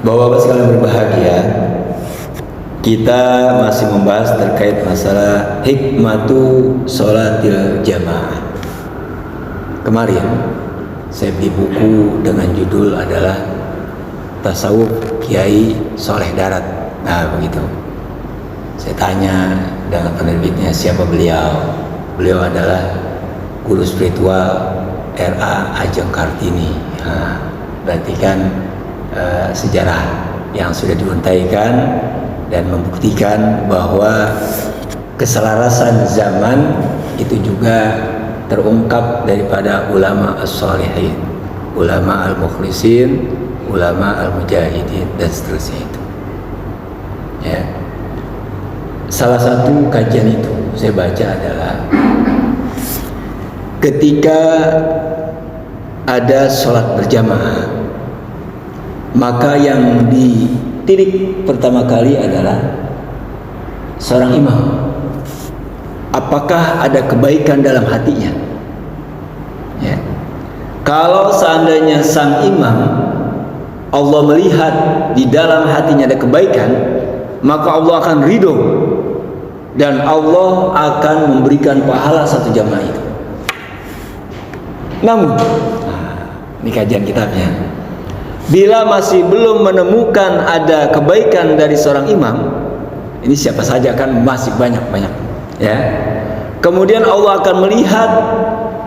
Bapak-bapak sekalian berbahagia, kita masih membahas terkait masalah hikmatu sholatil jamaah. Kemarin saya beli buku dengan judul adalah Tasawuf Kiai Soleh Darat. Nah begitu. Saya tanya dengan penerbitnya siapa beliau. Beliau adalah guru spiritual R.A. Ajeng Kartini. Nah, berarti kan sejarah yang sudah diuntaikan dan membuktikan bahwa keselarasan zaman itu juga terungkap daripada ulama as-salihin, ulama al-mukhlisin, ulama al-mujahidin dan seterusnya itu. Ya. Salah satu kajian itu saya baca adalah ketika ada sholat berjamaah, maka yang ditilik pertama kali adalah seorang imam. Apakah ada kebaikan dalam hatinya? Ya. Kalau seandainya sang imam Allah melihat di dalam hatinya ada kebaikan, maka Allah akan ridho dan Allah akan memberikan pahala satu jamaah itu. Namun, ini kajian kitabnya. Bila masih belum menemukan ada kebaikan dari seorang imam, ini siapa saja kan masih banyak, ya. Kemudian Allah akan melihat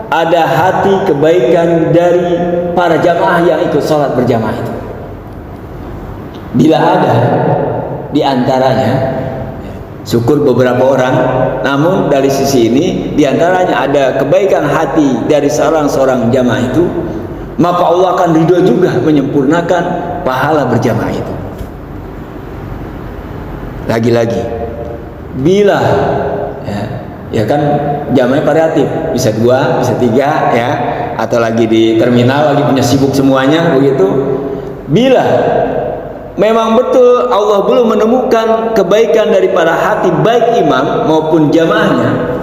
ada hati kebaikan dari para jamaah yang ikut sholat berjamaah itu. Bila ada di antaranya, syukur beberapa orang, namun dari sisi ini di antaranya ada kebaikan hati dari seorang jamaah itu, maka Allah akan ridho juga menyempurnakan pahala berjamaah itu. Lagi-lagi, bila ya kan jamaah variatif, bisa 2, bisa 3 ya, atau lagi di terminal lagi punya sibuk semuanya begitu. Bila memang betul Allah belum menemukan kebaikan daripada hati baik imam maupun jamaahnya,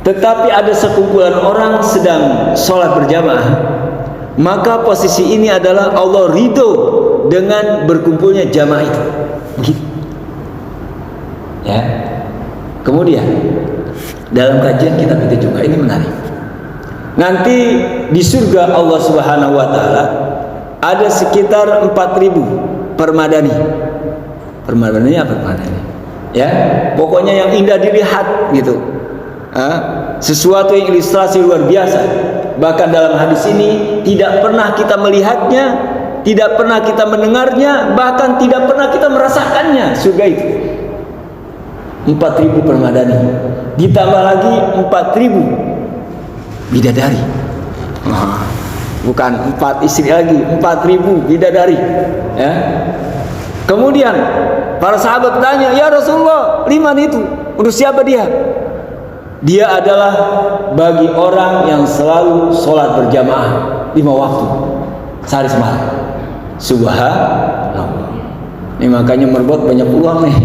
tetapi ada sekumpulan orang sedang sholat berjamaah, maka posisi ini adalah Allah ridho dengan berkumpulnya jamaah itu. Begitu. Ya. Kemudian dalam kajian kitab itu juga ini menarik. Nanti di surga Allah Subhanahu wa taala ada sekitar 4.000 permadani. Permadani apa permadani? Ya, pokoknya yang indah dilihat gitu. Sesuatu yang ilustrasi luar biasa. Bahkan dalam hadis ini tidak pernah kita melihatnya, tidak pernah kita mendengarnya, bahkan tidak pernah kita merasakannya surga itu. 4.000 permadani, ditambah lagi 4.000 bidadari. Bukan 4 istri lagi, 4.000 bidadari. Ya. Kemudian para sahabat bertanya, ya Rasulullah, liman itu untuk siapa dia? Dia adalah bagi orang yang selalu sholat berjamaah 5 waktu sehari semalam. Subhanallah. Ini makanya merbot banyak uang nih.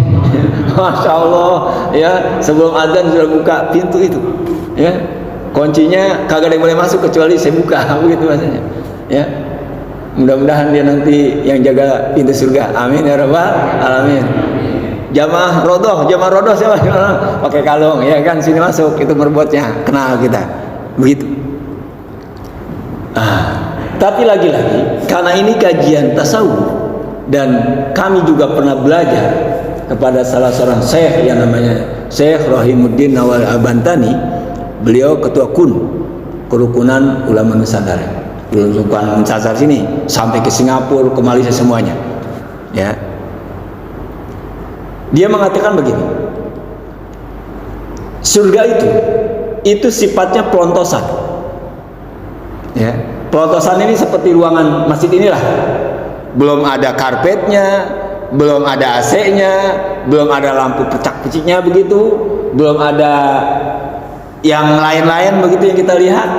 Masya Allah ya, sebelum adzan sudah buka pintu itu ya, kuncinya kagak ada yang boleh masuk kecuali saya buka begitu bahasanya ya. Mudah-mudahan dia nanti yang jaga pintu surga, amin ya rabbal alamin. Jamaah rodoh siapa? Pakai kalung ya kan, sini masuk, itu merbotnya kenal kita begitu. Tapi lagi-lagi karena ini kajian tasawuf dan kami juga pernah belajar kepada salah seorang syekh yang namanya Syekh Rahimuddin Nawal Abantani. Beliau ketua kerukunan ulama Nusantara, kerukunan Nusantara sini sampai ke Singapura, ke Malaysia semuanya ya. Dia mengatakan begini, surga itu sifatnya pelontosan ya. Pelontosan ini seperti ruangan masjid inilah, belum ada karpetnya, belum ada AC-nya, belum ada lampu pecak-peciknya begitu, belum ada yang lain-lain begitu yang kita lihat.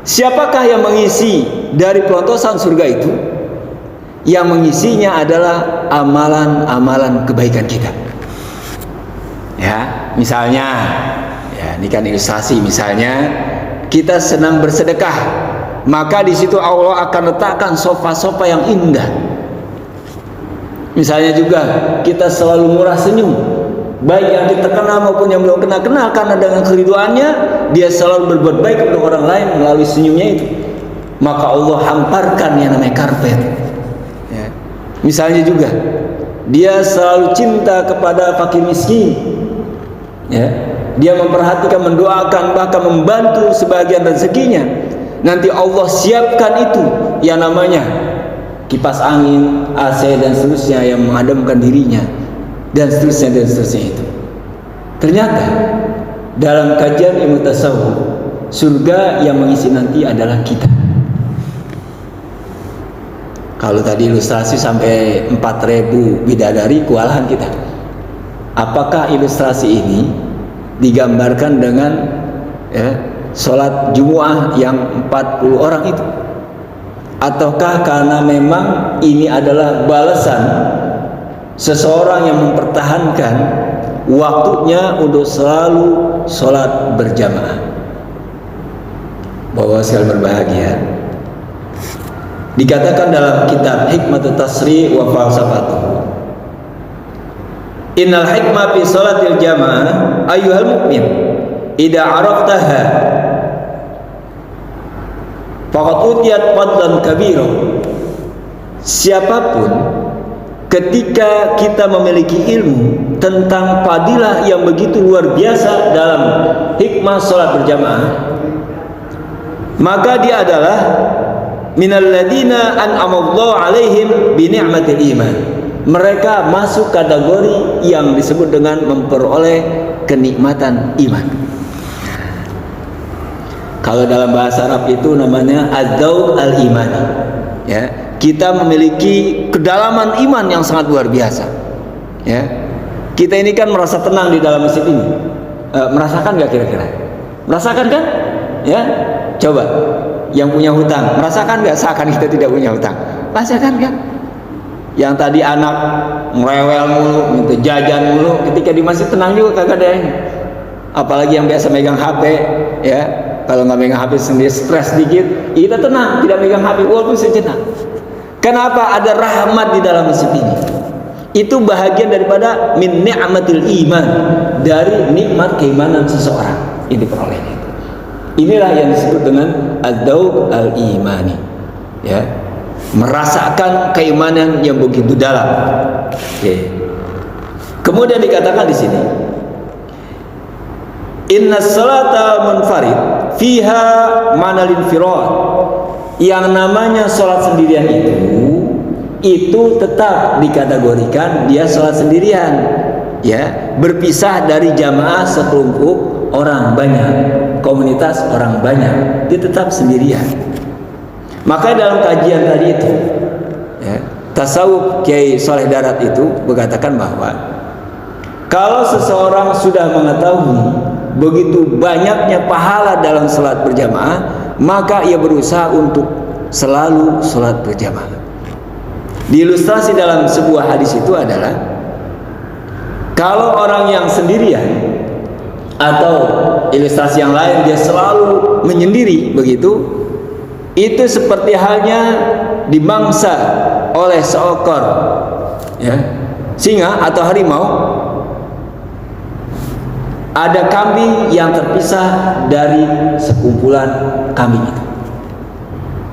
Siapakah yang mengisi dari pelontosan surga itu? Yang mengisinya adalah amalan-amalan kebaikan kita. Ya, misalnya, ya ini kan ilustrasi, misalnya kita senang bersedekah, maka di situ Allah akan letakkan sofa-sofa yang indah Misalnya juga kita selalu murah senyum, baik yang kita kenal maupun yang belum kenal, karena dengan keriduannya dia selalu berbuat baik untuk orang lain melalui senyumnya itu. Maka Allah hamparkan yang namanya karpet. Ya. Misalnya juga dia selalu cinta kepada fakir miskin. Ya. Dia memperhatikan, mendoakan, bahkan membantu sebagian rezekinya. Nanti Allah siapkan itu yang namanya kipas angin, AC dan seterusnya yang mengademkan dirinya, dan seterusnya itu. Ternyata dalam kajian ilmu tasawuf, surga yang mengisi nanti adalah kita. Kalau tadi ilustrasi sampai 4.000 bidadari, kewalahan kita. Apakah ilustrasi ini digambarkan dengan sholat Jumu'ah yang 40 orang itu? Ataukah karena memang ini adalah balasan seseorang yang mempertahankan waktunya untuk selalu sholat berjamaah? Bapak sekalian berbahagia, dikatakan dalam kitab Hikmatut Tasri wa Falsafatuh, innal hikmah fi sholatil jamaah ayyuhal mu'min idza araftaha faqad utiyat fadlan kabira. Siapapun ketika kita memiliki ilmu tentang fadilah yang begitu luar biasa dalam hikmah sholat berjamaah, maka dia adalah minal ladina an'amallahu alaihim bi ni'matil iman. Mereka masuk kategori yang disebut dengan memperoleh kenikmatan iman. Kalau dalam bahasa Arab itu namanya az-zawq al-imani. Ya, kita memiliki kedalaman iman yang sangat luar biasa. Ya, kita ini kan merasa tenang di dalam masjid ini. Merasakan nggak kira-kira? Merasakan kan? Ya, coba. Yang punya hutang, merasakan nggak seakan kita tidak punya hutang? Merasakan kan? Yang tadi anak ngerewel mulu, minta jajan mulu, ketika di masjid tenang juga, kagak ada ini. Apalagi yang biasa megang HP, ya. Kalau nggak megang HP sendiri stres dikit, kita tenang, tidak megang HP walaupun sejenak. Kenapa? Ada rahmat di dalam masjid ini. Itu bahagian daripada min ni'matil iman, dari nikmat keimanan seseorang ini diperolehnya. Inilah yang disebut dengan az-zawq al-imani. Ya. Merasakan keimanan yang begitu dalam. Okay. Kemudian dikatakan di sini, inna salata munfarid fiha manalin firad. Yang namanya sholat sendirian itu tetap dikategorikan dia sholat sendirian, ya, berpisah dari jamaah sekelompok orang banyak, komunitas orang banyak, dia tetap sendirian. Maka dalam kajian tadi itu, ya, tasawuf Kiai Soleh Darat itu berkatakan bahwa kalau seseorang sudah mengetahui begitu banyaknya pahala dalam sholat berjamaah, maka ia berusaha untuk selalu sholat berjamaah. Diilustrasi dalam sebuah hadis itu adalah, kalau orang yang sendirian, atau ilustrasi yang lain dia selalu menyendiri begitu, itu seperti halnya dimangsa oleh seekor, ya, singa atau harimau. Ada kambing yang terpisah dari sekumpulan kambing itu.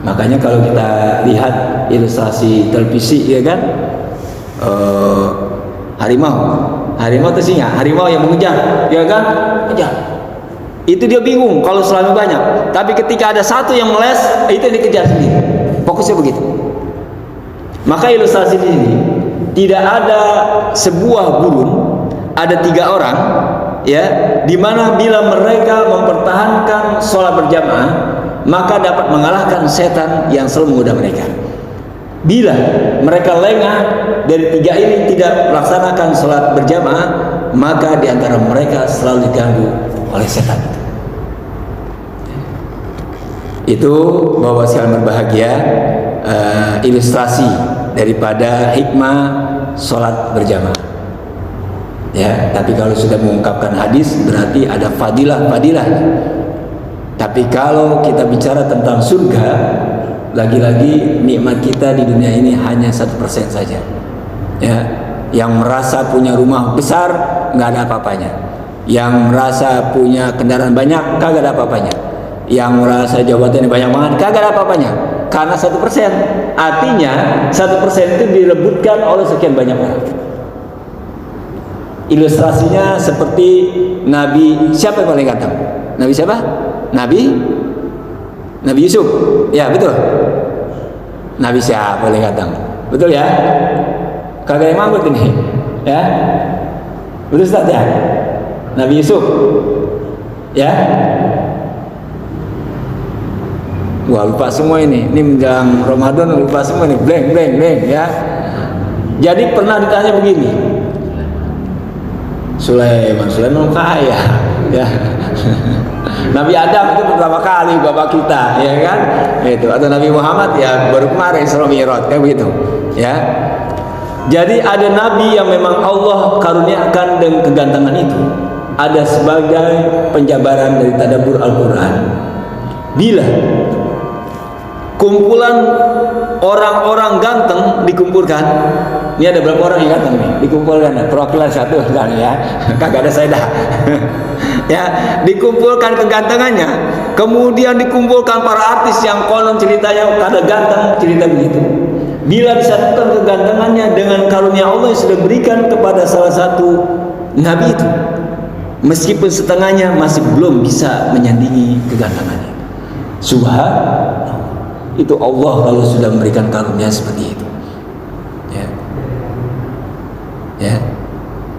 Makanya kalau kita lihat ilustrasi televisi, ya kan, harimau itu singa, harimau yang mengejar, ya kan, kejar. Itu dia bingung kalau selalu banyak. Tapi ketika ada satu yang meles, itu yang dikejar sendiri. Fokusnya begitu. Maka ilustrasi di sini, tidak ada sebuah burung, ada 3 orang, ya, dimana bila mereka mempertahankan sholat berjamaah, maka dapat mengalahkan setan yang selalu menggoda mereka. Bila mereka lengah dari 3 ini tidak melaksanakan sholat berjamaah, maka diantara mereka selalu diganggu oleh setan. Itu bahwa sekalian berbahagia, ilustrasi daripada hikmah sholat berjamaah. Ya, tapi kalau sudah mengungkapkan hadis berarti ada fadilah. Tapi kalau kita bicara tentang surga, lagi-lagi nikmat kita di dunia ini hanya 1% saja. Ya, yang merasa punya rumah besar nggak ada apa-apanya, yang merasa punya kendaraan banyak kagak ada apa-apanya, yang merasa jabatannya banyak banget kagak ada apa-apanya, karena 1%. Artinya 1% itu direbutkan oleh sekian banyak orang. Ilustrasinya seperti Nabi siapa yang paling ganteng? Nabi siapa? Nabi Yusuf. Ya betul. Nabi siapa paling ganteng? Betul ya? Kagak yang manggut ini, ya? Betul Ustaz ya? Nabi Yusuf, ya? Wah lupa semua ini menjelang Ramadan lupa semua ini, blank, ya. Jadi pernah ditanya begini, Sulaiman kaya, ya. Nabi Adam itu beberapa kali bapak kita, ya kan? Itu atau Nabi Muhammad ya baru kemarin Isra Mi'raj, kayak begitu, ya. Jadi ada nabi yang memang Allah karuniakan dengan kegantengan itu. Ada sebagai penjabaran dari tadabbur Al-Quran. Bila kumpulan orang-orang ganteng dikumpulkan, ini ada berapa orang yang ganteng nih? Dikumpulkan, perwakilan satu misalnya ya, kagak ada saya dah. Ya, dikumpulkan kegantengannya, kemudian dikumpulkan para artis yang konon ceritanya kada ganteng, cerita begitu. Bila disatukan kegantengannya dengan karunia Allah yang sudah berikan kepada salah satu nabi itu, meskipun setengahnya masih belum bisa menyandingi kegantengannya. Subhanallah, itu Allah kalau sudah memberikan karunia seperti itu, ya. Ya.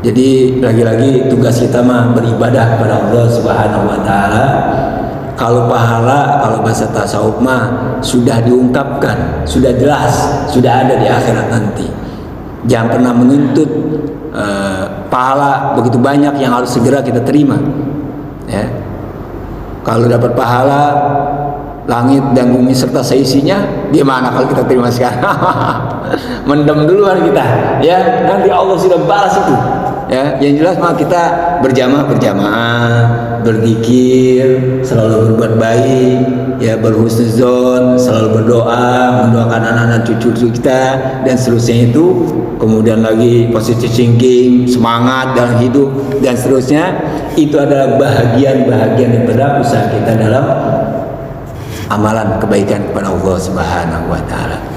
Jadi lagi-lagi tugas kita mah beribadah kepada Allah Subhanahu wa taala. Kalau pahala, kalau bahasa tasawuf mah sudah diungkapkan, sudah jelas, sudah ada di akhirat nanti. Jangan pernah menuntut pahala begitu banyak yang harus segera kita terima. Ya. Kalau dapat pahala langit dan bumi serta seisinya, di mana kalau kita terima sekarang? Mendem duluan kita, ya. Nanti Allah sudah balas itu. Ya, yang jelas mah kita berjamaah, berzikir, selalu berbuat baik, ya, berhusnuzon, selalu berdoa, mendoakan anak-anak cucu kita dan seterusnya itu. Kemudian lagi positive thinking, semangat dalam hidup dan seterusnya. Itu adalah bahagian-bahagian daripada usaha kita dalam amalan kebaikan kepada Allah Subhanahu wa taala.